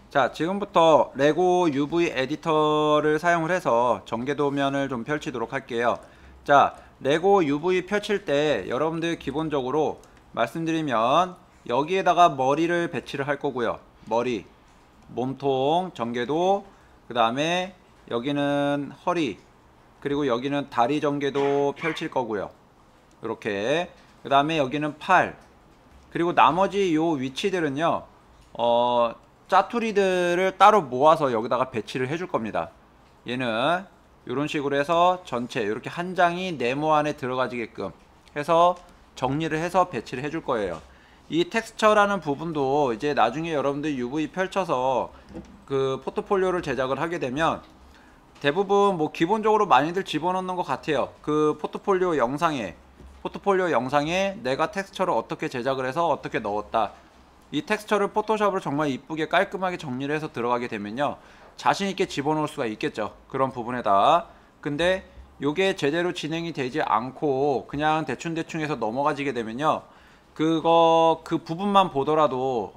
자, 지금부터 레고 UV 에디터를 사용을 해서 전개도면을 좀 펼치도록 할게요. 자, 레고 UV 펼칠 때 여러분들 기본적으로 말씀드리면 여기에다가 머리를 배치를 할 거고요. 머리, 몸통, 전개도, 그 다음에 여기는 허리, 그리고 여기는 다리 전개도 펼칠 거고요. 이렇게. 그 다음에 여기는 팔, 그리고 나머지 요 위치들은요, 짜투리들을 따로 모아서 여기다가 배치를 해줄 겁니다. 얘는 이런 식으로 해서 전체 이렇게 한 장이 네모 안에 들어가지게끔 해서 정리를 해서 배치를 해줄 거예요. 이 텍스처라는 부분도 이제 나중에 여러분들 UV 펼쳐서 그 포트폴리오를 제작을 하게 되면 대부분 뭐 기본적으로 많이들 집어넣는 것 같아요. 그 포트폴리오 영상에 내가 텍스처를 어떻게 제작을 해서 어떻게 넣었다. 이 텍스처를 포토샵으로 정말 이쁘게 깔끔하게 정리를 해서 들어가게 되면요, 자신있게 집어넣을 수가 있겠죠. 그런 부분에다. 근데 요게 제대로 진행이 되지 않고 그냥 대충대충 해서 넘어가지게 되면요, 그 부분만 보더라도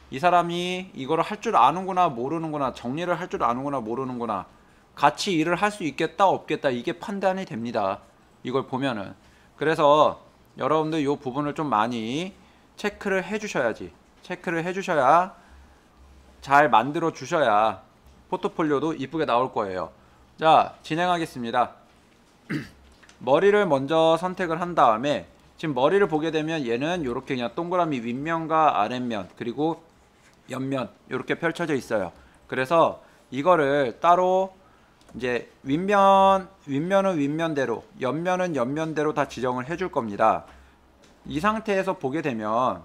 이 사람이 이거를 할 줄 아는구나 모르는구나, 정리를 할 줄 아는구나 모르는구나, 같이 일을 할 수 있겠다 없겠다, 이게 판단이 됩니다. 이걸 보면은. 그래서 여러분들 이 부분을 좀 많이 체크를 해주셔야지. 체크를 해주셔야, 잘 만들어 주셔야 포트폴리오도 이쁘게 나올 거예요. 자, 진행하겠습니다. 머리를 먼저 선택을 한 다음에, 지금 머리를 보게 되면 얘는 이렇게 그냥 동그라미 윗면과 아랫면 그리고 옆면 이렇게 펼쳐져 있어요. 그래서 이거를 따로 이제 윗면은 윗면대로, 옆면은 옆면대로 다 지정을 해줄 겁니다. 이 상태에서 보게 되면,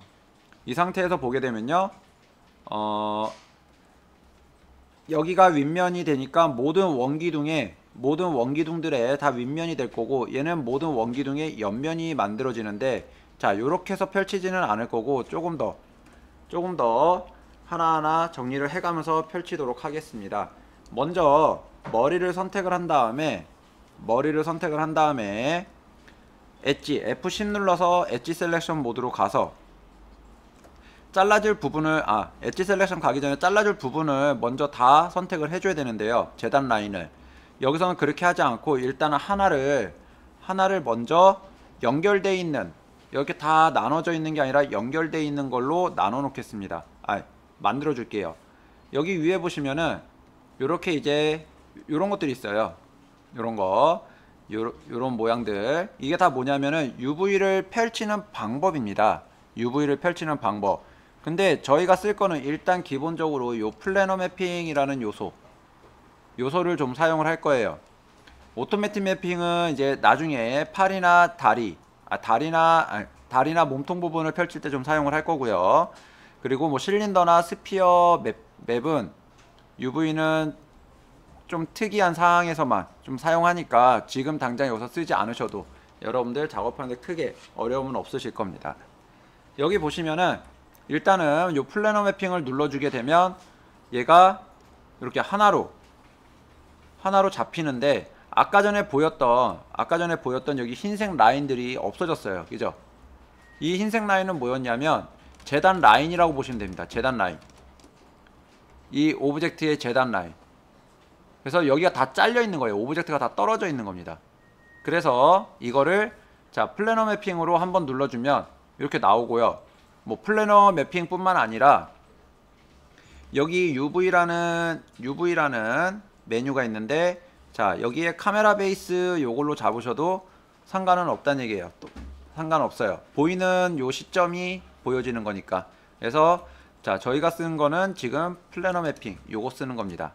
어, 여기가 윗면이 되니까 모든 원기둥들의 다 윗면이 될 거고, 얘는 모든 원기둥의 옆면이 만들어지는데, 자, 요렇게 해서 펼치지는 않을 거고, 조금 더 하나하나 정리를 해가면서 펼치도록 하겠습니다. 먼저 머리를 선택을 한 다음에 엣지 F10 눌러서 엣지 셀렉션 모드로 가서 잘라줄 부분을, 엣지 셀렉션 가기 전에 잘라줄 부분을 먼저 다 선택을 해줘야 되는데요. 재단 라인을 여기서는 그렇게 하지 않고 일단은 하나를 먼저 연결돼 있는, 이렇게 다 나눠져 있는 게 아니라 연결돼 있는 걸로 나눠 놓겠습니다. 만들어 줄게요. 여기 위에 보시면은 요렇게 이제 요런 것들이 있어요. 요런 거, 요런 모양들. 이게 다 뭐냐면은 UV를 펼치는 방법입니다. UV를 펼치는 방법. 근데 저희가 쓸 거는 일단 기본적으로 요 플래너 매핑이라는 요소를 좀 사용을 할 거예요. 오토매틱 매핑은 이제 나중에 팔이나 다리나 몸통 부분을 펼칠 때 좀 사용을 할 거고요. 그리고 뭐 실린더나 스피어 맵은 UV는 좀 특이한 상황에서만 좀 사용하니까 지금 당장 여기서 쓰지 않으셔도 여러분들 작업하는데 크게 어려움은 없으실 겁니다. 여기 보시면은 일단은 요 플래너 매핑을 눌러주게 되면 얘가 이렇게 하나로 잡히는데, 아까 전에 보였던 여기 흰색 라인들이 없어졌어요. 그죠? 이 흰색 라인은 뭐였냐면 재단 라인이라고 보시면 됩니다. 재단 라인. 이 오브젝트의 재단 라인. 그래서 여기가 다 잘려 있는 거예요. 오브젝트가 다 떨어져 있는 겁니다. 그래서 이거를, 자, 플래너 매핑으로 한번 눌러주면 이렇게 나오고요. 뭐 플래너 매핑 뿐만 아니라 여기 UV라는 메뉴가 있는데, 자, 여기에 카메라 베이스 요걸로 잡으셔도 상관은 없다는 얘기예요. 또 상관없어요. 보이는 요 시점이 보여지는 거니까. 그래서 자, 저희가 쓰는 거는 지금 플래너 매핑 요거 쓰는 겁니다.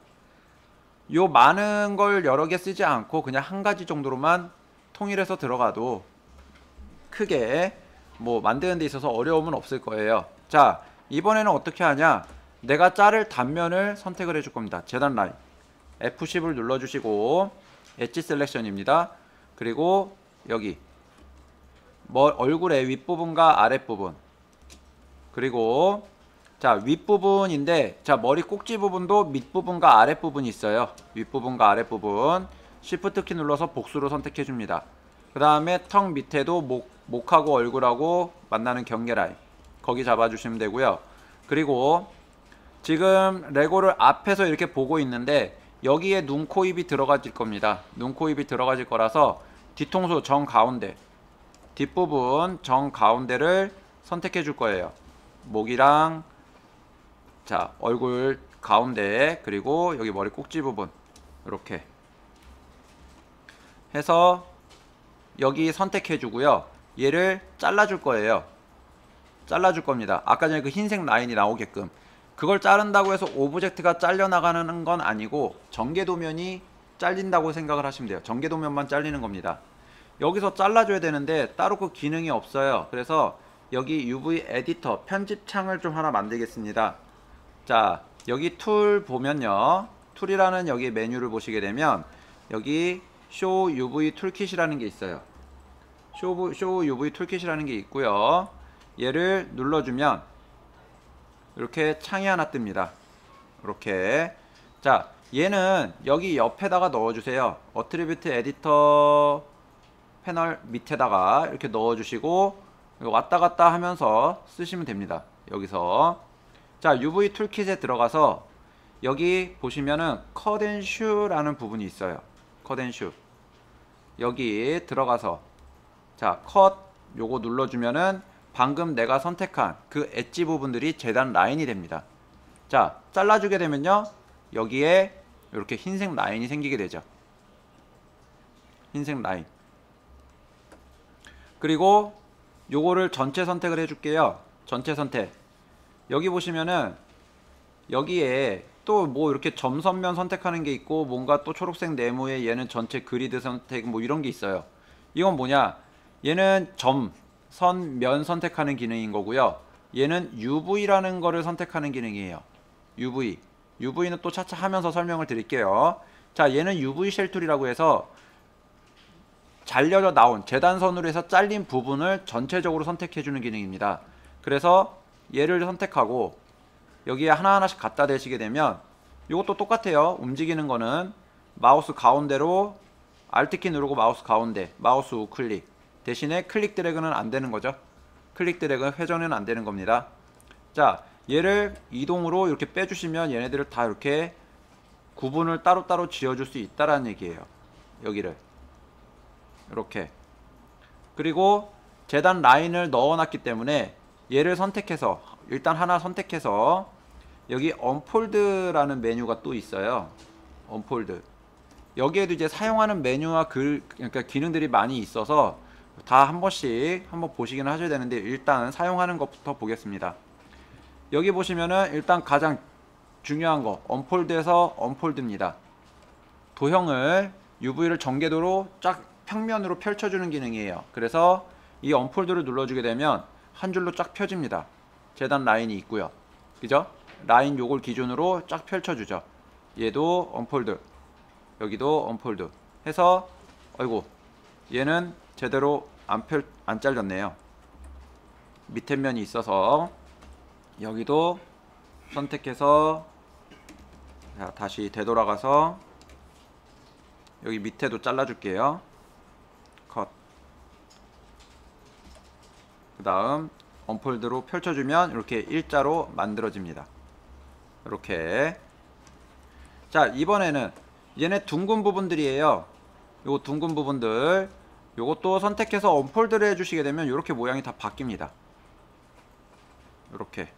요 많은 걸 여러 개 쓰지 않고 그냥 한 가지 정도로만 통일해서 들어가도 크게 뭐 만드는 데 있어서 어려움은 없을 거예요. 자, 이번에는 어떻게 하냐, 내가 자를 단면을 선택을 해줄 겁니다. 재단 라인 F10을 눌러주시고 엣지 셀렉션입니다. 그리고 여기 얼굴의 윗부분과 아랫부분, 그리고 자, 윗부분인데, 자, 머리 꼭지 부분도 밑부분과 아랫부분이 있어요. 윗부분과 아랫부분 Shift 키 눌러서 복수로 선택해 줍니다. 그 다음에 턱 밑에도 목하고 얼굴하고 만나는 경계 라인, 거기 잡아주시면 되고요. 그리고 지금 레고를 앞에서 이렇게 보고 있는데 여기에 눈, 코, 입이 들어가질 겁니다. 눈, 코, 입이 들어가질 거라서 뒤통수 정 가운데, 뒷부분 정 가운데를 선택해 줄 거예요. 목이랑 자 얼굴 가운데, 그리고 여기 머리 꼭지 부분 이렇게 해서 여기 선택해 주고요. 얘를 잘라 줄 거예요. 잘라 줄 겁니다. 아까 전에 그 흰색 라인이 나오게끔. 그걸 자른다고 해서 오브젝트가 잘려나가는 건 아니고 전개도면이 잘린다고 생각을 하시면 돼요. 전개도면만 잘리는 겁니다. 여기서 잘라줘야 되는데 따로 그 기능이 없어요. 그래서 여기 UV 에디터 편집창을 좀 하나 만들겠습니다. 자, 여기 툴 보면요, 툴이라는 여기 메뉴를 보시게 되면 여기 Show UV 툴킷이라는 게 있어요. Show UV 툴킷이라는 게 있고요. 얘를 눌러주면 이렇게 창이 하나 뜹니다. 이렇게. 자, 얘는 여기 옆에다가 넣어주세요. 어트리뷰트 에디터 패널 밑에다가 이렇게 넣어주시고 왔다 갔다 하면서 쓰시면 됩니다. 여기서. 자, UV 툴킷에 들어가서 여기 보시면은 컷 앤 슈라는 부분이 있어요. 컷 앤 슈. 여기 들어가서 자, 컷 요거 눌러주면은 방금 내가 선택한 그 엣지 부분들이 재단 라인이 됩니다. 자, 잘라주게 되면요, 여기에 이렇게 흰색 라인이 생기게 되죠. 흰색 라인. 그리고 요거를 전체 선택을 해줄게요. 전체 선택. 여기 보시면은 여기에 또 뭐 이렇게 점선면 선택하는 게 있고, 뭔가 또 초록색 네모에 얘는 전체 그리드 선택 뭐 이런 게 있어요. 이건 뭐냐? 얘는 점, 선, 면 선택하는 기능인 거고요. 얘는 UV라는 거를 선택하는 기능이에요. UV. UV는 또 차차 하면서 설명을 드릴게요. 자, 얘는 UV 쉘 툴이라고 해서 잘려져 나온 재단선으로 해서 잘린 부분을 전체적으로 선택해 주는 기능입니다. 그래서 얘를 선택하고 여기에 하나하나씩 갖다 대시게 되면 이것도 똑같아요. 움직이는 거는 마우스 가운데로 Alt키 누르고 마우스 가운데, 마우스 우클릭. 대신에 클릭 드래그는 안 되는 거죠. 클릭 드래그 회전은 안 되는 겁니다. 자, 얘를 이동으로 이렇게 빼주시면 얘네들을 다 이렇게 구분을 따로따로 지어줄 수 있다라는 얘기예요. 여기를 이렇게. 그리고 재단 라인을 넣어놨기 때문에 얘를 선택해서 일단 하나 선택해서 여기 언폴드라는 메뉴가 또 있어요. 언폴드. 여기에도 이제 사용하는 메뉴와 그러니까 기능들이 많이 있어서 다 한 번씩 한번 보시긴 하셔야 되는데, 일단 사용하는 것부터 보겠습니다. 여기 보시면은 일단 가장 중요한 거 언폴드에서 언폴드입니다. 도형을 UV를 전개도로 쫙 평면으로 펼쳐주는 기능이에요. 그래서 이 언폴드를 눌러주게 되면 한 줄로 쫙 펴집니다. 재단 라인이 있고요. 그죠? 라인 요걸 기준으로 쫙 펼쳐주죠. 얘도 언폴드, 여기도 언폴드 해서, 아이고 얘는 제대로 안 잘렸네요. 밑에 면이 있어서 여기도 선택해서, 자, 다시 되돌아가서 여기 밑에도 잘라줄게요. 컷. 그 다음 언폴드로 펼쳐주면 이렇게 일자로 만들어집니다. 이렇게. 자, 이번에는 얘네 둥근 부분들이에요. 요거 둥근 부분들, 요것도 선택해서 언폴드를 해주시게 되면 이렇게 모양이 다 바뀝니다. 이렇게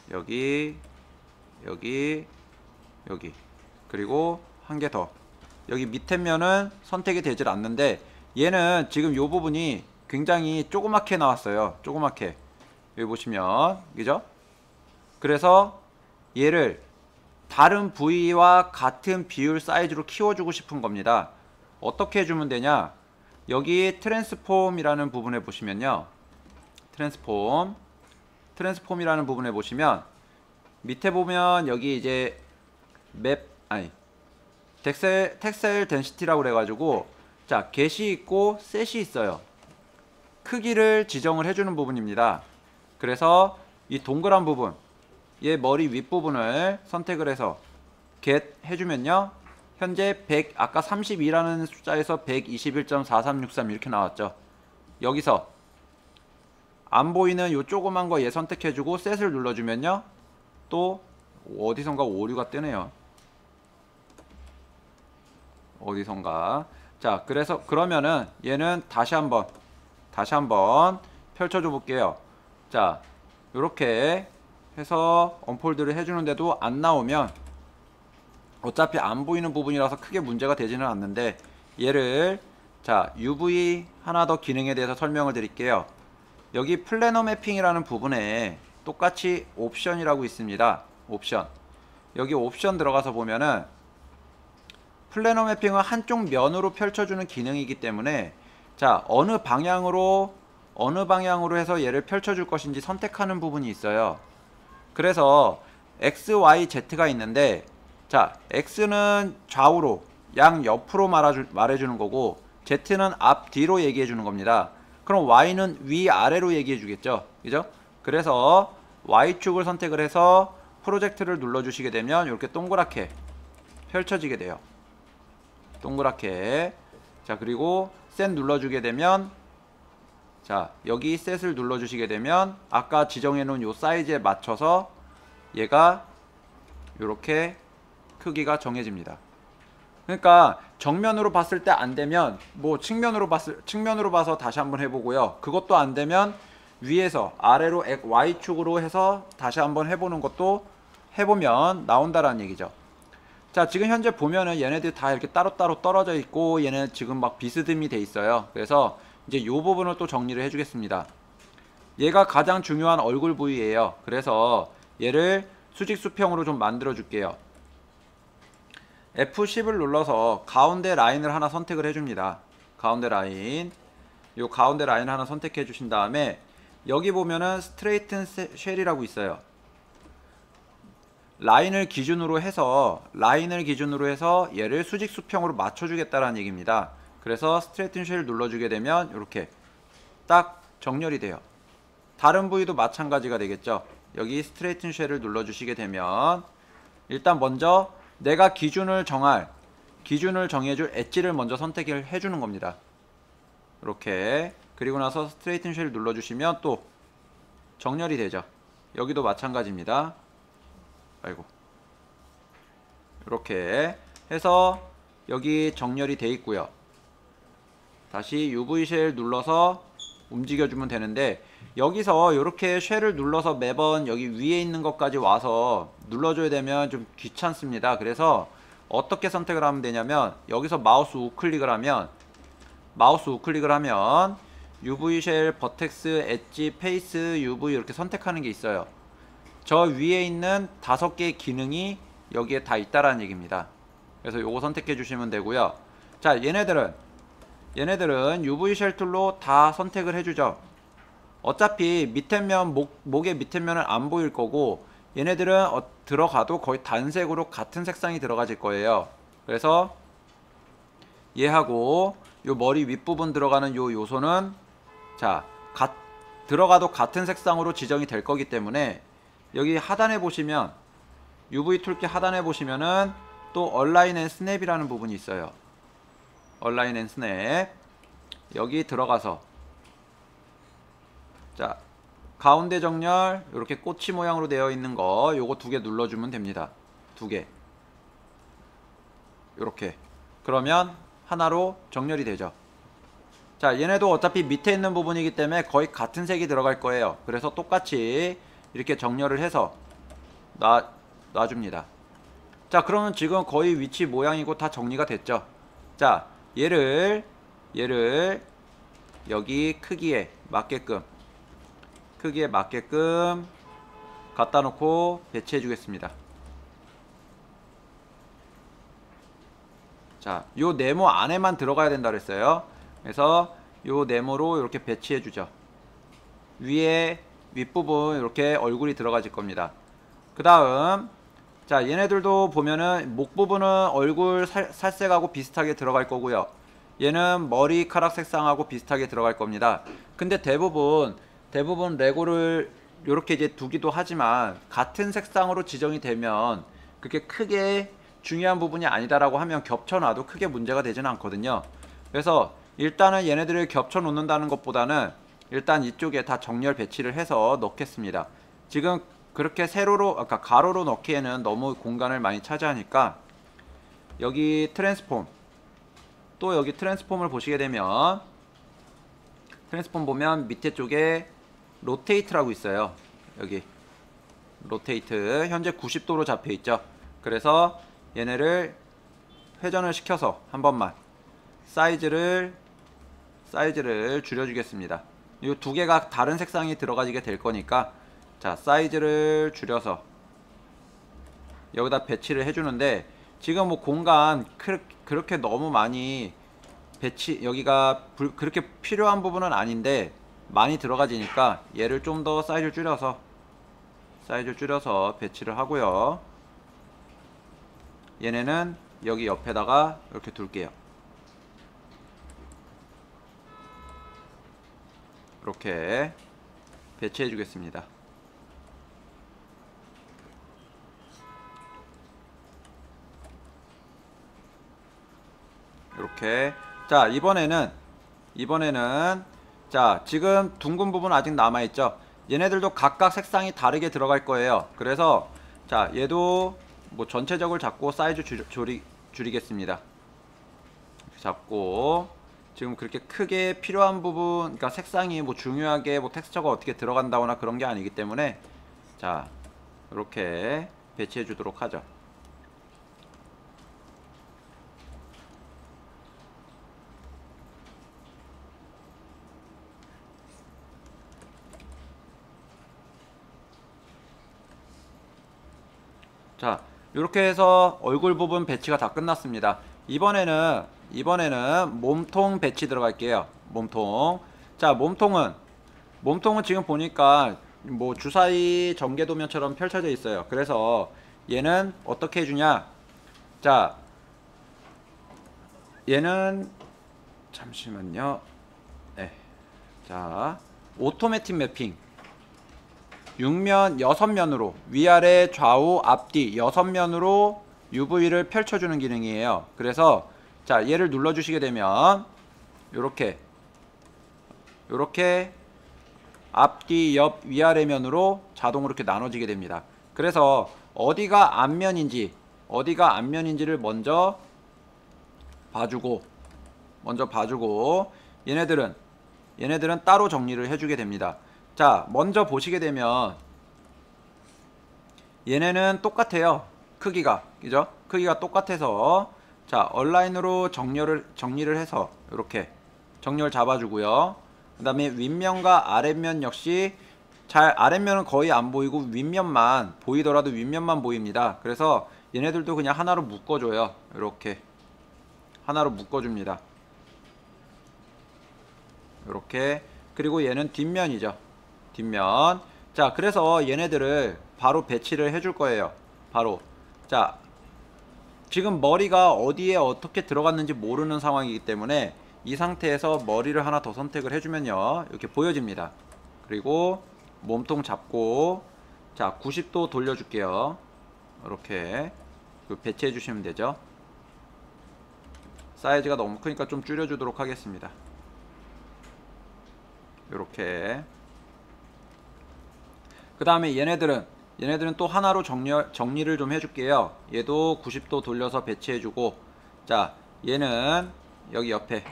여기, 여기, 여기, 그리고 한 개 더. 여기 밑에 면은 선택이 되질 않는데 얘는 지금 요 부분이 굉장히 조그맣게 나왔어요. 조그맣게. 여기 보시면, 그죠? 그래서 얘를 다른 부위와 같은 비율 사이즈로 키워주고 싶은 겁니다. 어떻게 해주면 되냐? 여기 트랜스폼이라는 부분에 보시면요, 트랜스폼이라는 부분에 보시면 밑에 보면 여기 이제 텍셀 덴시티라고 그래가지고, 자, get이 있고 set이 있어요. 크기를 지정을 해주는 부분입니다. 그래서 이 동그란 부분, 얘 머리 윗부분을 선택을 해서 get 해주면요, 현재 100, 아까 32라는 숫자에서 121.4363 이렇게 나왔죠. 여기서 안 보이는 요 조그만 거 얘 선택해주고 set을 눌러주면요, 요것도 어디선가 오류가 뜨네요. 어디선가. 자, 그래서 그러면은 얘는 다시 한번 펼쳐줘 볼게요. 자, 요렇게 해서 언폴드를 해주는데도 안 나오면 어차피 안 보이는 부분이라서 크게 문제가 되지는 않는데, 얘를 자 UV 하나 더 기능에 대해서 설명을 드릴게요. 여기 플래너 매핑이라는 부분에 똑같이 옵션이라고 있습니다. 옵션. 여기 옵션 들어가서 보면은 플래너 매핑은 한쪽 면으로 펼쳐주는 기능이기 때문에, 자 어느 방향으로 해서 얘를 펼쳐줄 것인지 선택하는 부분이 있어요. 그래서 X, Y, Z가 있는데, 자 X는 좌우로 양 옆으로 말해주는 거고, Z는 앞 뒤로 얘기해주는 겁니다. 그럼 Y는 위 아래로 얘기해주겠죠, 그죠? 그래서 Y축을 선택을 해서 프로젝트를 눌러주시게 되면 이렇게 동그랗게 펼쳐지게 돼요. 동그랗게. 자 그리고 셋 눌러주게 되면, 자 여기 셋을 눌러주시게 되면 아까 지정해 놓은 요 사이즈에 맞춰서 얘가 요렇게 크기가 정해집니다. 그러니까 정면으로 봤을 때 안되면 뭐 측면으로 봐서 다시 한번 해보고요. 그것도 안되면 위에서 아래로 Y축으로 해서 다시 한번 해보는 것도 해보면 나온다라는 얘기죠. 자 지금 현재 보면은 얘네들 다 이렇게 따로따로 떨어져 있고, 얘네 지금 막 비스듬히 돼 있어요. 그래서 이제 요 부분을 또 정리를 해주겠습니다. 얘가 가장 중요한 얼굴 부위예요. 그래서 얘를 수직 수평으로 좀 만들어 줄게요. F10을 눌러서 가운데 라인을 하나 선택을 해줍니다. 가운데 라인. 요 가운데 라인 하나 선택해 주신 다음에 여기 보면은 스트레이튼 쉘이라고 있어요. 라인을 기준으로 해서 얘를 수직 수평으로 맞춰주겠다라는 얘기입니다. 그래서 스트레이튼 쉘 눌러주게 되면 이렇게 딱 정렬이 돼요. 다른 부위도 마찬가지가 되겠죠. 여기 스트레이튼 쉘을 눌러주시게 되면 일단 먼저 내가 기준을 정해줄 엣지를 먼저 선택을 해주는 겁니다. 이렇게. 그리고 나서 스트레이튼 쉘 눌러주시면 또 정렬이 되죠. 여기도 마찬가지입니다. 아이고. 이렇게 해서 여기 정렬이 돼 있고요. 다시 UV 쉘 눌러서 움직여주면 되는데, 여기서 이렇게 쉘을 눌러서 매번 여기 위에 있는 것까지 와서 눌러줘야 되면 좀 귀찮습니다. 그래서 어떻게 선택을 하면 되냐면, 여기서 마우스 우클릭을 하면 UV 쉘, 버텍스, 엣지, 페이스, UV 이렇게 선택하는 게 있어요. 저 위에 있는 5개의 기능이 여기에 다 있다라는 얘기입니다. 그래서 요거 선택해 주시면 되고요. 자 얘네들은 UV 쉘 툴로 다 선택을 해주죠. 어차피 밑에면 목의 밑에면은 안 보일 거고, 얘네들은 들어가도 거의 단색으로 같은 색상이 들어가질 거예요. 그래서 얘하고 요 머리 윗부분 들어가는 요 요소는 자 들어가도 같은 색상으로 지정이 될 거기 때문에, 여기 하단에 보시면 UV 툴키 하단에 보시면은 또 얼라인 앤 스냅이라는 부분이 있어요. 얼라인 앤 스냅. 여기 들어가서 자 가운데 정렬 이렇게 꼬치 모양으로 되어 있는 거 요거 2개 눌러주면 됩니다. 2개 요렇게. 그러면 하나로 정렬이 되죠. 자 얘네도 어차피 밑에 있는 부분이기 때문에 거의 같은 색이 들어갈 거예요. 그래서 똑같이 이렇게 정렬을 해서 놔줍니다. 자 그러면 지금 거의 위치 모양이고 다 정리가 됐죠. 자 얘를 여기 크기에 맞게끔 갖다 놓고 배치해 주겠습니다. 자 요 네모 안에만 들어가야 된다 그랬어요. 그래서 요 네모로 이렇게 배치해 주죠. 위에 윗부분 이렇게 얼굴이 들어가질 겁니다. 그 다음 자 얘네들도 보면은 목 부분은 얼굴 살색하고 비슷하게 들어갈 거고요. 얘는 머리카락 색상하고 비슷하게 들어갈 겁니다. 근데 대부분 레고를 이렇게 이제 두기도 하지만 같은 색상으로 지정이 되면 그렇게 크게 중요한 부분이 아니다라고 하면 겹쳐놔도 크게 문제가 되지는 않거든요. 그래서 일단은 얘네들을 겹쳐 놓는다는 것보다는 일단 이쪽에 다 정렬 배치를 해서 넣겠습니다. 지금 그렇게 세로로 아까 가로로 넣기에는 너무 공간을 많이 차지하니까 여기 트랜스폼, 또 여기 트랜스폼을 보시게 되면 트랜스폼 보면 밑에 쪽에 로테이트라고 있어요. 여기 로테이트 현재 90도로 잡혀 있죠. 그래서 얘네를 회전을 시켜서 한 번만 사이즈를 줄여주겠습니다. 이 두 개가 다른 색상이 들어가게 될 거니까, 자, 사이즈를 줄여서 여기다 배치를 해주는데, 지금 뭐 공간 그렇게 너무 많이 여기가 그렇게 필요한 부분은 아닌데 많이 들어가지니까 얘를 좀 더 사이즈를 줄여서 배치를 하고요. 얘네는 여기 옆에다가 이렇게 둘게요. 이렇게 배치해 주겠습니다. 이렇게. 자, 이번에는 자, 지금 둥근 부분 아직 남아있죠. 얘네들도 각각 색상이 다르게 들어갈 거예요. 그래서 자, 얘도 뭐 전체적으로 잡고 사이즈 줄이겠습니다. 잡고, 지금 그렇게 크게 필요한 부분, 그러니까 색상이 뭐 중요하게 뭐 텍스처가 어떻게 들어간다거나 그런 게 아니기 때문에, 자, 이렇게 배치해 주도록 하죠. 자, 이렇게 해서 얼굴 부분 배치가 다 끝났습니다. 이번에는 몸통 배치 들어갈게요. 몸통. 자, 몸통은 지금 보니까 뭐 주사위 전개도면처럼 펼쳐져 있어요. 그래서 얘는 어떻게 해주냐. 자, 얘는 잠시만요. 네. 자, 오토매틱 매핑 6면 6면으로 위아래 좌우 앞뒤 6면으로 UV를 펼쳐주는 기능이에요. 그래서 자, 얘를 눌러주시게 되면 요렇게 앞뒤 옆 위아래 면으로 자동으로 이렇게 나눠지게 됩니다. 그래서 어디가 앞면인지를 먼저 봐주고 얘네들은 따로 정리를 해주게 됩니다. 자, 먼저 보시게 되면 얘네는 똑같아요. 크기가, 그죠? 크기가 똑같아서, 자, 얼라인으로 정리를 해서 이렇게 정렬 잡아주고요. 그 다음에 윗면과 아랫면 역시 아랫면은 거의 안 보이고 윗면만 보이더라도 윗면만 보입니다. 그래서 얘네들도 그냥 하나로 묶어줘요. 이렇게 하나로 묶어줍니다. 이렇게. 그리고 얘는 뒷면이죠. 뒷면. 자, 그래서 얘네들을 바로 배치를 해줄 거예요. 바로. 자, 지금 머리가 어디에 어떻게 들어갔는지 모르는 상황이기 때문에 이 상태에서 머리를 하나 더 선택을 해주면요, 이렇게 보여집니다. 그리고 몸통 잡고, 자, 90도 돌려줄게요. 이렇게 배치해 주시면 되죠. 사이즈가 너무 크니까 좀 줄여주도록 하겠습니다. 이렇게. 그 다음에 얘네들은 또 하나로 정리를 좀 해줄게요. 얘도 90도 돌려서 배치해주고, 자, 얘는 여기 옆에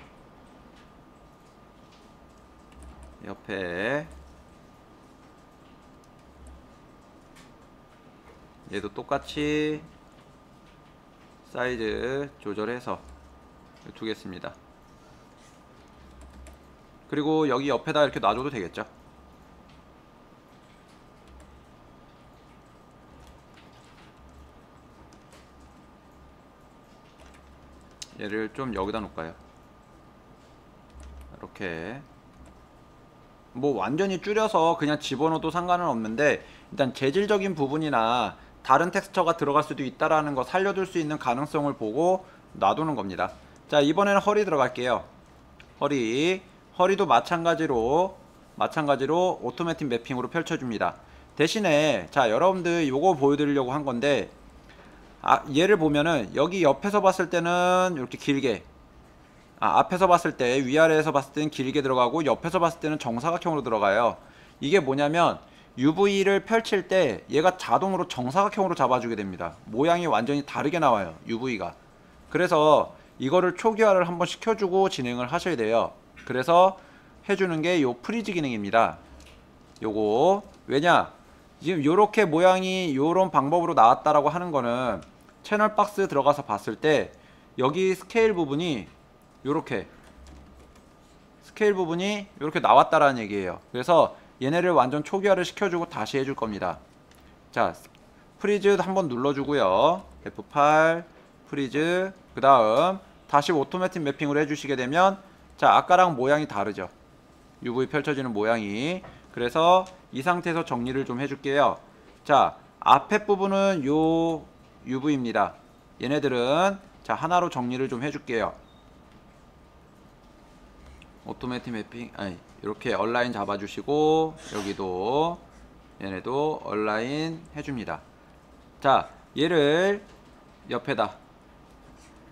얘도 똑같이 사이즈 조절해서 두겠습니다. 그리고 여기 옆에다 이렇게 놔줘도 되겠죠. 얘를 좀 여기다 놓을까요? 이렇게. 뭐 완전히 줄여서 그냥 집어넣어도 상관은 없는데, 일단 재질적인 부분이나 다른 텍스처가 들어갈 수도 있다라는 거 살려둘 수 있는 가능성을 보고 놔두는 겁니다. 자, 이번에는 허리 들어갈게요. 허리도 마찬가지로 오토매틱 매핑으로 펼쳐줍니다. 대신에 자, 여러분들 요거 보여드리려고 한 건데, 얘를 보면은 여기 옆에서 봤을 때는 이렇게 길게, 앞에서 봤을 때, 위아래에서 봤을 때는 길게 들어가고 옆에서 봤을 때는 정사각형으로 들어가요. 이게 뭐냐면 UV를 펼칠 때 얘가 자동으로 정사각형으로 잡아주게 됩니다. 모양이 완전히 다르게 나와요, UV가. 그래서 이거를 초기화를 한번 시켜주고 진행을 하셔야 돼요. 그래서 해주는 게 요 프리즈 기능입니다. 요거 왜냐, 지금 요렇게 모양이 요런 방법으로 나왔다라고 하는 거는 채널 박스 들어가서 봤을 때 여기 스케일 부분이 요렇게 나왔다라는 얘기예요. 그래서 얘네를 완전 초기화를 시켜주고 다시 해줄 겁니다. 자, 프리즈 한번 눌러주고요. F8 프리즈, 그 다음 다시 오토매틱 매핑으로 해주시게 되면, 자, 아까랑 모양이 다르죠. UV 펼쳐지는 모양이. 그래서 이 상태에서 정리를 좀 해줄게요. 자, 앞에 부분은 요 UV입니다. 얘네들은 자, 하나로 정리를 좀 해줄게요. 오토매틱 매핑, 아니, 이렇게 얼라인 잡아주시고, 여기도 얘네도 얼라인 해줍니다. 자, 얘를 옆에다,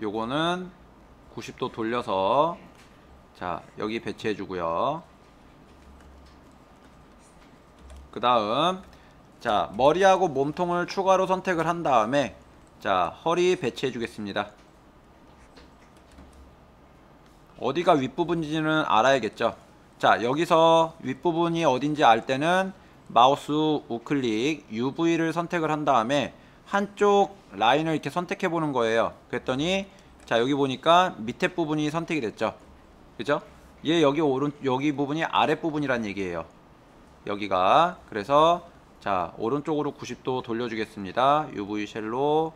요거는 90도 돌려서, 자, 여기 배치해주고요. 그 다음, 자, 머리하고 몸통을 추가로 선택을 한 다음에, 자, 허리 배치해 주겠습니다. 어디가 윗부분인지는 알아야겠죠. 자, 여기서 윗부분이 어딘지 알 때는 마우스 우클릭 UV를 선택을 한 다음에 한쪽 라인을 이렇게 선택해 보는 거예요. 그랬더니 자, 여기 보니까 밑에 부분이 선택이 됐죠. 그죠? 얘 여기 부분이 아랫부분이란 얘기예요. 여기가. 그래서 자, 오른쪽으로 90도 돌려주겠습니다. UV 쉘로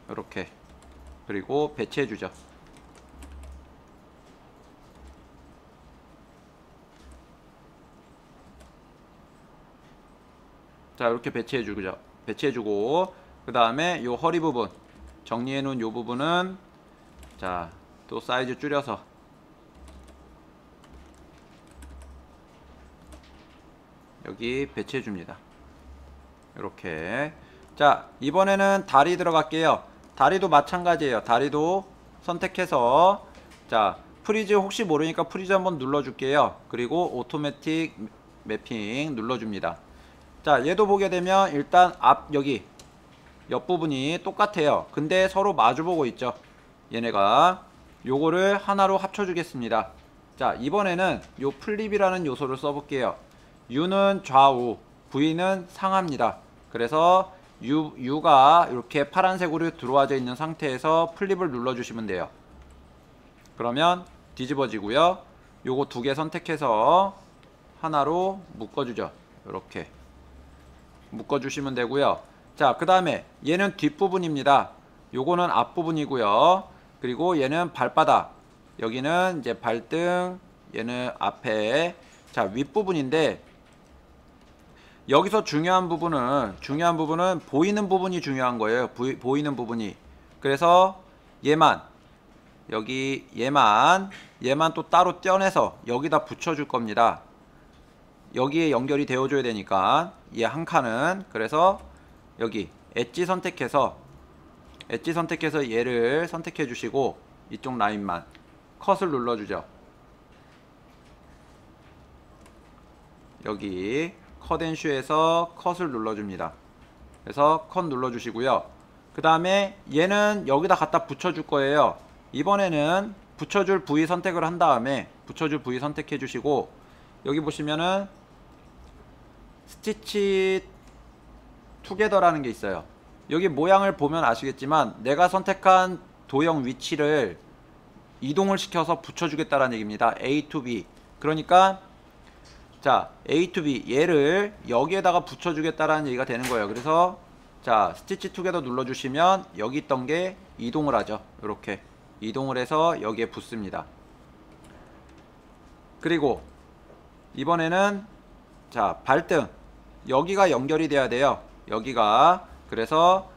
이렇게. 그리고 배치해주죠. 자, 이렇게 배치해주고, 그 다음에 요 허리 부분 정리해놓은 요 부분은 자, 또 사이즈 줄여서 여기 배치해줍니다. 이렇게. 자, 이번에는 다리 들어갈게요. 다리도 마찬가지예요. 다리도 선택해서, 자, 프리즈 혹시 모르니까 프리즈 한번 눌러줄게요. 그리고 오토매틱 매핑 눌러줍니다. 자, 얘도 보게 되면 일단 여기 옆부분이 똑같아요. 근데 서로 마주보고 있죠. 얘네가. 요거를 하나로 합쳐주겠습니다. 자, 이번에는 요 플립이라는 요소를 써볼게요. U는 좌우, V는 상하입니다. 그래서 U가 이렇게 파란색으로 들어와져 있는 상태에서 플립을 눌러주시면 돼요. 그러면 뒤집어지고요. 요거 두 개 선택해서 하나로 묶어주죠. 이렇게 묶어주시면 되고요. 자, 그 다음에 얘는 뒷부분입니다. 요거는 앞부분이고요. 그리고 얘는 발바닥, 여기는 이제 발등, 얘는 앞에. 자, 윗부분인데 여기서 중요한 부분은 보이는 부분이 중요한 거예요. 보이는 부분이. 그래서 얘만 또 따로 떼어내서 여기다 붙여줄 겁니다. 여기에 연결이 되어줘야 되니까 얘 한 칸은. 그래서 여기 엣지 선택해서 얘를 선택해 주시고 이쪽 라인만 컷을 눌러주죠. 여기 컷앤슈에서 컷을 눌러줍니다. 그래서 컷 눌러주시고요. 그 다음에 얘는 여기다 갖다 붙여줄 거예요. 이번에는 붙여줄 부위 선택을 한 다음에 붙여줄 부위 선택해 주시고, 여기 보시면은 스티치 투게더라는 게 있어요. 여기 모양을 보면 아시겠지만 내가 선택한 도형 위치를 이동을 시켜서 붙여주겠다라는 얘기입니다. A to B. 그러니까 자, A to B 얘를 여기에다가 붙여주겠다라는 얘기가 되는 거예요. 그래서 자, 스티치 투게더 눌러주시면 여기 있던 게 이동을 하죠. 이렇게 이동을 해서 여기에 붙습니다. 그리고 이번에는 자, 발등 여기가 연결이 돼야 돼요. 여기가. 그래서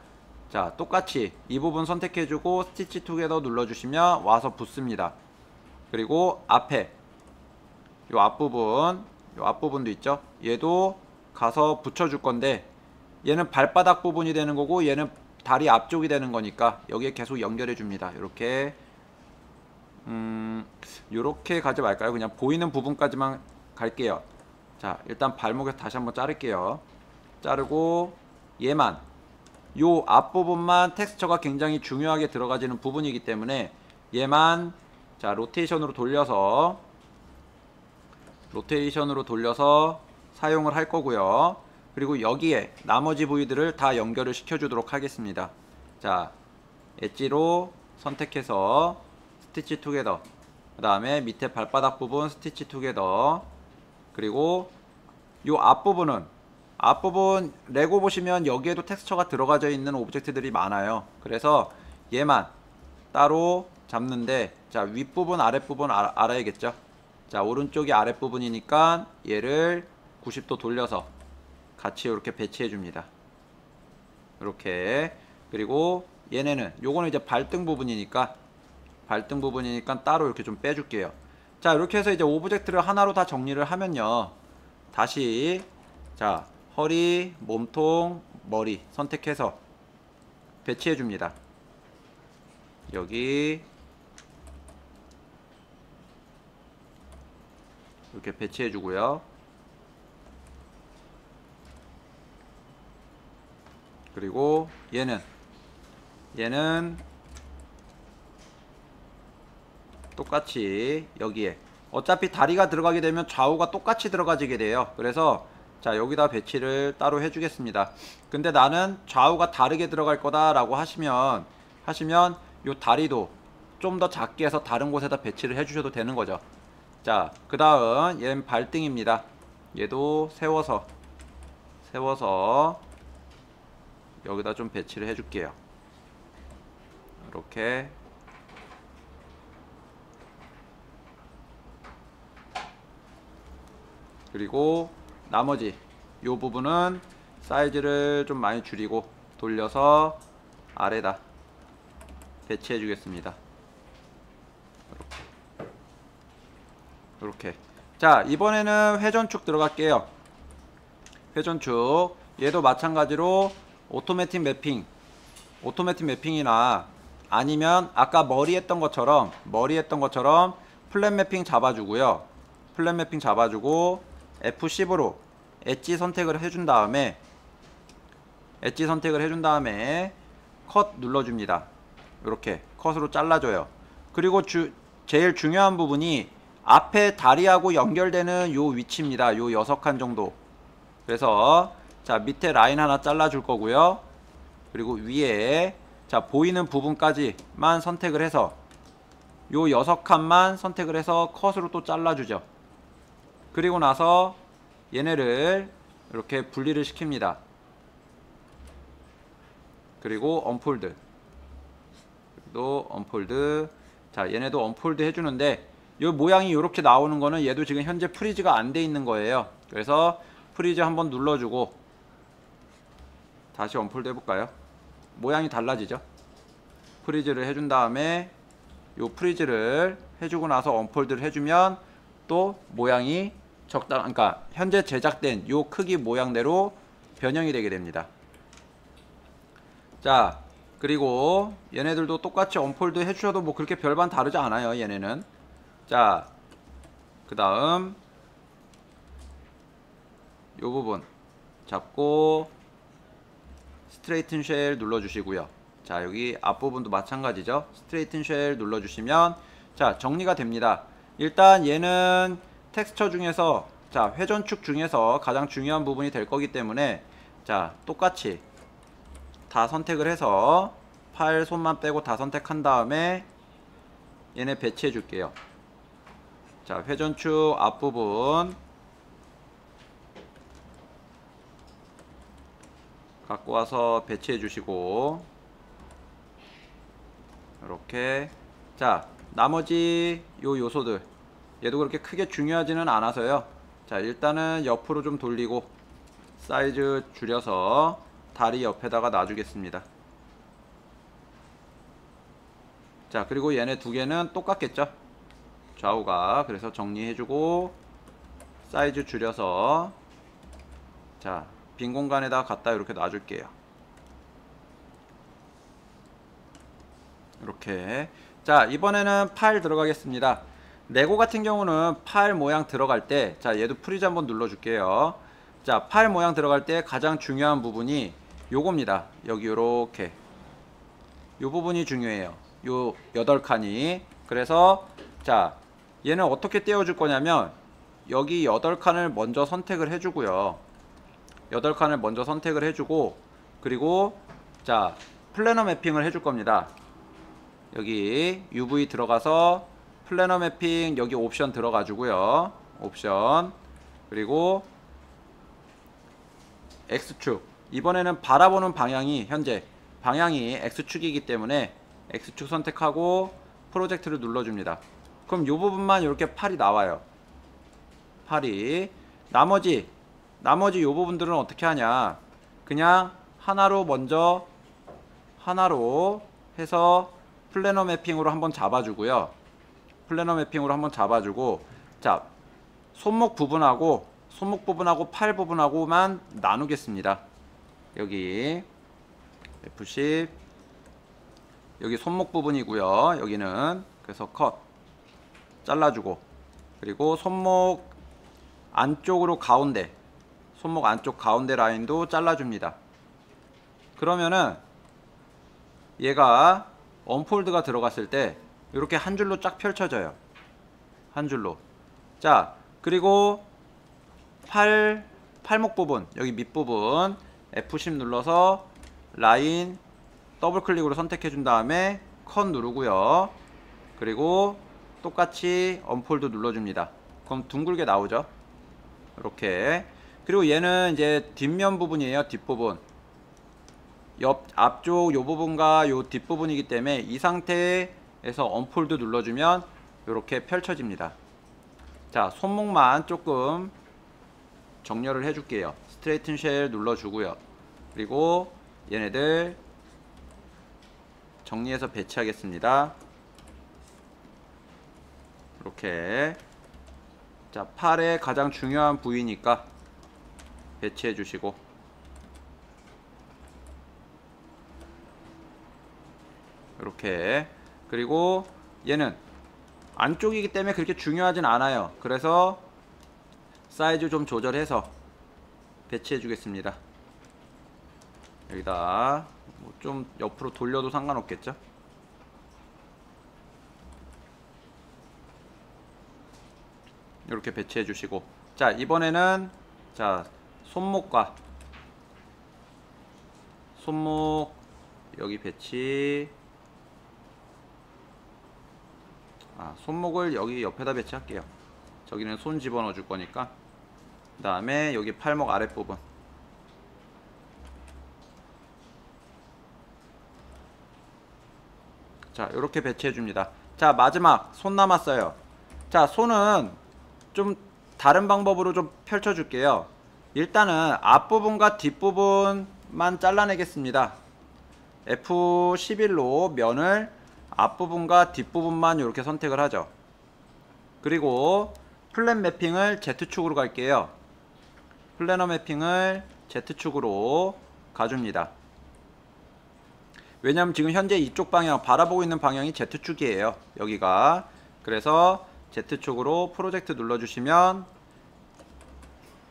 자, 똑같이 이 부분 선택해주고 스티치 투게더 눌러주시면 와서 붙습니다. 그리고 앞에 요 앞부분도 있죠. 얘도 가서 붙여줄 건데 얘는 발바닥 부분이 되는 거고 얘는 다리 앞쪽이 되는 거니까 여기에 계속 연결해 줍니다. 이렇게 요렇게 가지 말까요? 그냥 보이는 부분까지만 갈게요. 자, 일단 발목에서 다시 한번 자를게요. 자르고 얘만, 요 앞부분만 텍스처가 굉장히 중요하게 들어가지는 부분이기 때문에 얘만, 자, 로테이션으로 돌려서 사용을 할 거고요. 그리고 여기에 나머지 부위들을 다 연결을 시켜 주도록 하겠습니다. 자, 엣지로 선택해서 스티치 투게더, 그 다음에 밑에 발바닥 부분 스티치 투게더, 그리고 요 앞부분 레고 보시면 여기에도 텍스처가 들어가져 있는 오브젝트들이 많아요. 그래서 얘만 따로 잡는데, 자, 윗부분 아랫부분 알아야겠죠. 자, 오른쪽이 아랫부분이니까 얘를 90도 돌려서 같이 이렇게 배치해 줍니다. 이렇게. 그리고 얘네는, 요거는 이제 발등 부분이니까 따로 이렇게 좀 빼줄게요. 자, 이렇게 해서 이제 오브젝트를 하나로 다 정리를 하면요, 다시, 자, 허리, 몸통, 머리 선택해서 배치해 줍니다. 여기 이렇게 배치해 주고요. 그리고 얘는 똑같이 여기에, 어차피 다리가 들어가게 되면 좌우가 똑같이 들어가지게 돼요. 그래서 자, 여기다 배치를 따로 해주겠습니다. 근데 나는 좌우가 다르게 들어갈 거다 라고 하시면 요 다리도 좀 더 작게 해서 다른 곳에다 배치를 해주셔도 되는 거죠. 자, 그 다음 얘는 발등입니다. 얘도 세워서 여기다 좀 배치를 해줄게요. 이렇게. 그리고 나머지 요 부분은 사이즈를 좀 많이 줄이고 돌려서 아래다 배치해 주겠습니다. 이렇게. 자, 이번에는 회전축 들어갈게요. 회전축, 얘도 마찬가지로 오토매틱 매핑이나 아니면 아까 머리 했던 것처럼 플랫 매핑 잡아주고요. 플랫 매핑 잡아주고 F10으로 엣지 선택을 해준 다음에 컷 눌러줍니다. 이렇게 컷으로 잘라줘요. 그리고 제일 중요한 부분이 앞에 다리하고 연결되는 요 위치입니다. 요 6칸 정도. 그래서 자, 밑에 라인 하나 잘라줄 거고요. 그리고 위에, 자, 보이는 부분까지만 선택을 해서 요 6칸만 선택을 해서 컷으로 또 잘라주죠. 그리고 나서 얘네를 이렇게 분리를 시킵니다. 그리고 언폴드, 자, 얘네도 언폴드 해주는데 요 모양이 이렇게 나오는 거는 얘도 지금 현재 프리즈가 안 돼 있는 거예요. 그래서 프리즈 한번 눌러주고 다시 언폴드 해볼까요? 모양이 달라지죠. 프리즈를 해준 다음에 요 프리즈를 해주고 나서 언폴드를 해주면 또 모양이 그러니까 현재 제작된 요 크기 모양대로 변형이 되게 됩니다. 자, 그리고 얘네들도 똑같이 언폴드 해주셔도 뭐 그렇게 별반 다르지 않아요, 얘네는. 자, 그 다음 요 부분 잡고 스트레이튼 쉘 눌러주시고요. 자, 여기 앞부분도 마찬가지죠. 스트레이튼 쉘 눌러주시면 자, 정리가 됩니다. 일단 얘는 텍스처 중에서, 자, 회전축 중에서 가장 중요한 부분이 될 거기 때문에 자, 똑같이 다 선택을 해서 팔 손만 빼고 다 선택한 다음에 얘네 배치해 줄게요. 자, 회전축 앞부분 갖고 와서 배치해 주시고 이렇게. 자, 나머지 요 요소들 얘도 그렇게 크게 중요하지는 않아서요. 자, 일단은 옆으로 좀 돌리고 사이즈 줄여서 다리 옆에다가 놔주겠습니다. 자, 그리고 얘네 두 개는 똑같겠죠, 좌우가. 그래서 정리해주고 사이즈 줄여서 자, 빈 공간에다 갖다 이렇게 놔줄게요. 이렇게. 자, 이번에는 팔 들어가겠습니다. 레고 같은 경우는 파일 모양 들어갈 때, 자 얘도 프리즈 한번 눌러줄게요. 자 파일 모양 들어갈 때 가장 중요한 부분이 요겁니다. 여기 요렇게 요 부분이 중요해요. 요 8칸이. 그래서 자 얘는 어떻게 떼어줄 거냐면 여기 8칸을 먼저 선택을 해주고요. 8칸을 먼저 선택을 해주고, 그리고 자 플래너 매핑을 해줄 겁니다. 여기 UV 들어가서 플래너 매핑 여기 옵션 들어가주고요. 옵션, 그리고 X축, 이번에는 바라보는 방향이 현재 방향이 X축이기 때문에 X축 선택하고 프로젝트를 눌러줍니다. 그럼 이 부분만 이렇게 팔이 나와요. 팔이. 나머지 이 부분들은 어떻게 하냐, 그냥 하나로 먼저 하나로 해서 플래너 매핑으로 한번 잡아주고요. 플래너 매핑으로 한번 잡아주고, 자 손목 부분하고 팔 부분하고만 나누겠습니다. 여기 F10, 여기 손목 부분이고요. 여기는 그래서 컷 잘라주고, 그리고 손목 안쪽으로 가운데, 손목 안쪽 가운데 라인도 잘라줍니다. 그러면은 얘가 언폴드가 들어갔을 때 이렇게 한 줄로 쫙 펼쳐져요. 한 줄로. 자 그리고 팔목 부분, 여기 밑부분 F10 눌러서 라인 더블 클릭으로 선택해 준 다음에 컷 누르고요. 그리고 똑같이 언폴드 눌러줍니다. 그럼 둥글게 나오죠. 이렇게. 그리고 얘는 이제 뒷면 부분이에요. 뒷부분. 앞쪽 요 부분과 요 뒷부분이기 때문에 이 상태에서 언폴드 눌러주면 이렇게 펼쳐집니다. 자 손목만 조금 정렬을 해줄게요. 스트레이튼 쉘 눌러주고요. 그리고 얘네들 정리해서 배치하겠습니다. 이렇게. 자 팔의 가장 중요한 부위니까 배치해 주시고, 이렇게. 그리고 얘는 안쪽이기 때문에 그렇게 중요하진 않아요. 그래서 사이즈 좀 조절해서 배치해 주겠습니다. 여기다 뭐 좀 옆으로 돌려도 상관없겠죠. 이렇게 배치해 주시고, 자 이번에는 자 손목과 손목 여기 배치, 손목을 여기 옆에다 배치할게요. 저기는 손 집어넣어 줄 거니까. 그 다음에 여기 팔목 아랫부분, 자 이렇게 배치해 줍니다. 자 마지막 손 남았어요. 자 손은 좀 다른 방법으로 좀 펼쳐 줄게요. 일단은 앞부분과 뒷부분만 잘라내겠습니다. F11로 면을 앞부분과 뒷부분만 이렇게 선택을 하죠. 그리고 플랜 매핑을 Z축으로 갈게요. 플래너 매핑을 Z축으로 가줍니다. 왜냐면 지금 현재 이쪽 방향, 바라보고 있는 방향이 Z축이에요. 여기가. 그래서 Z축으로 프로젝트 눌러주시면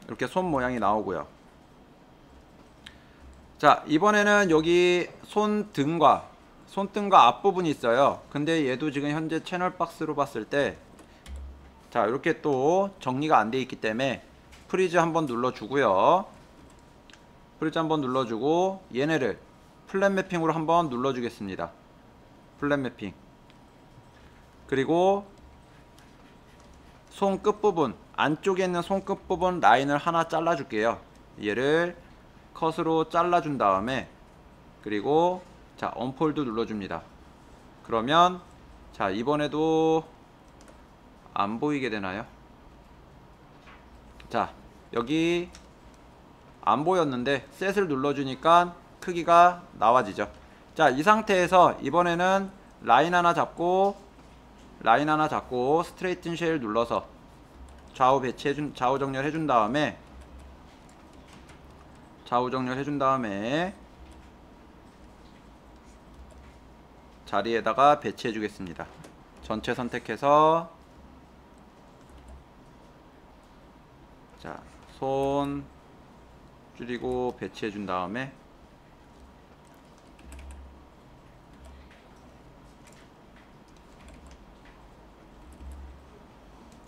이렇게 손 모양이 나오고요. 자 이번에는 여기 손등과 앞부분이 있어요. 근데 얘도 지금 현재 채널 박스로 봤을 때 자 이렇게 또 정리가 안 돼 있기 때문에 프리즈 한번 눌러주고요. 프리즈 한번 눌러주고 얘네를 플랫 매핑으로 한번 눌러주겠습니다. 플랫 매핑. 그리고 손 끝부분, 안쪽에 있는 손 끝부분 라인을 하나 잘라줄게요. 얘를 컷으로 잘라준 다음에, 그리고 자 언폴드 눌러줍니다. 그러면 자 이번에도 안 보이게 되나요? 자 여기 안 보였는데 셋을 눌러주니까 크기가 나와지죠. 자 이 상태에서 이번에는 라인 하나 잡고 스트레이튼 쉘 눌러서 좌우 정렬 해준 다음에 자리에다가 배치해 주겠습니다. 전체 선택해서 자, 손 줄이고 배치해 준 다음에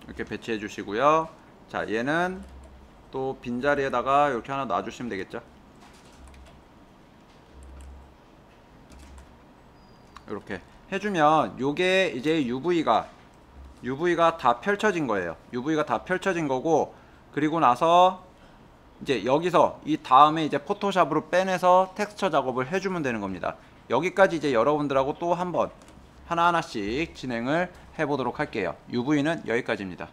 이렇게 배치해 주시고요. 자, 얘는 또 빈자리에다가 이렇게 하나 놔주시면 되겠죠. 이렇게 해주면 요게 이제 UV가 다 펼쳐진 거예요. UV가 다 펼쳐진 거고, 그리고 나서 이제 여기서 이 다음에 이제 포토샵으로 빼내서 텍스처 작업을 해주면 되는 겁니다. 여기까지 이제 여러분들하고 또 한번 하나하나씩 진행을 해보도록 할게요. UV는 여기까지입니다.